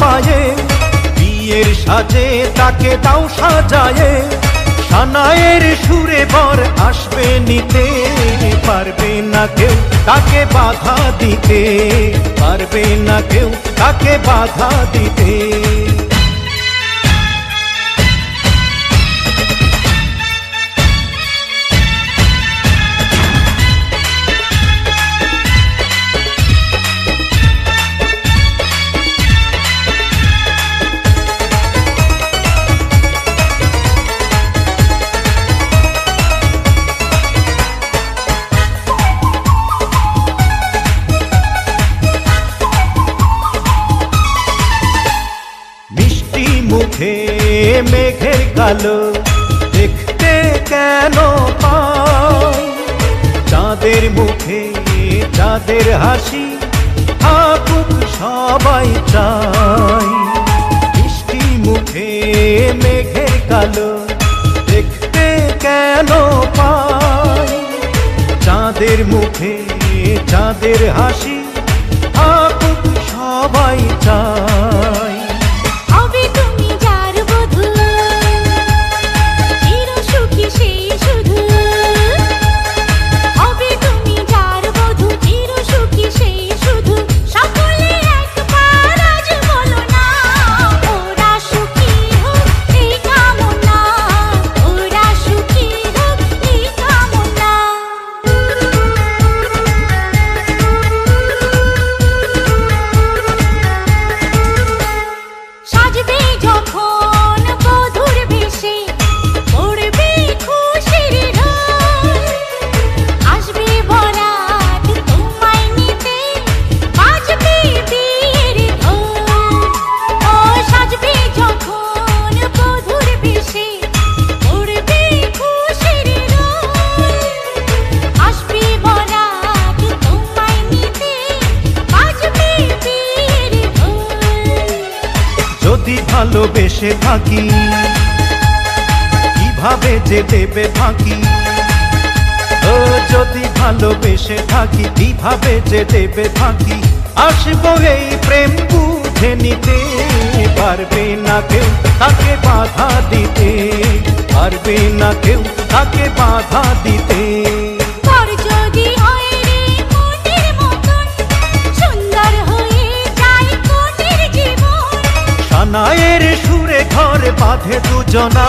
পায়ে, বিয়ের সাজে তাকে দাও সাজায়ে, সানায়ের সুরে বর আসবে নিতে, পারবে না কেউ তাকে বাধা দিতে, পারবে না কেউ তাকে বাধা দিতে। মুখে মেঘের কালো দেখতে কেন পাই, চাঁদের মুখে চাঁদের হাসি থাকুক সবাই চাই। মিষ্টি মুখে মেঘের কালো দেখতে কেন পাই, চাঁদের মুখে চাঁদের হাসি থাকুক সবাই চাই। যদি ভালোবেসে থাকি কিভাবে যে দেবে ফাঁকি, ও যদি ভালোবেসে থাকি কিভাবে যে দেবে ফাঁকি, আসবো এই প্রেম বুঝে নিতে, পারবে না কেউ তাকে বাধা দিতে, পারবে না কেউ তাকে বাধা দিতে। সানায়ের সুরে ঘরে বাঁধে দুজনা।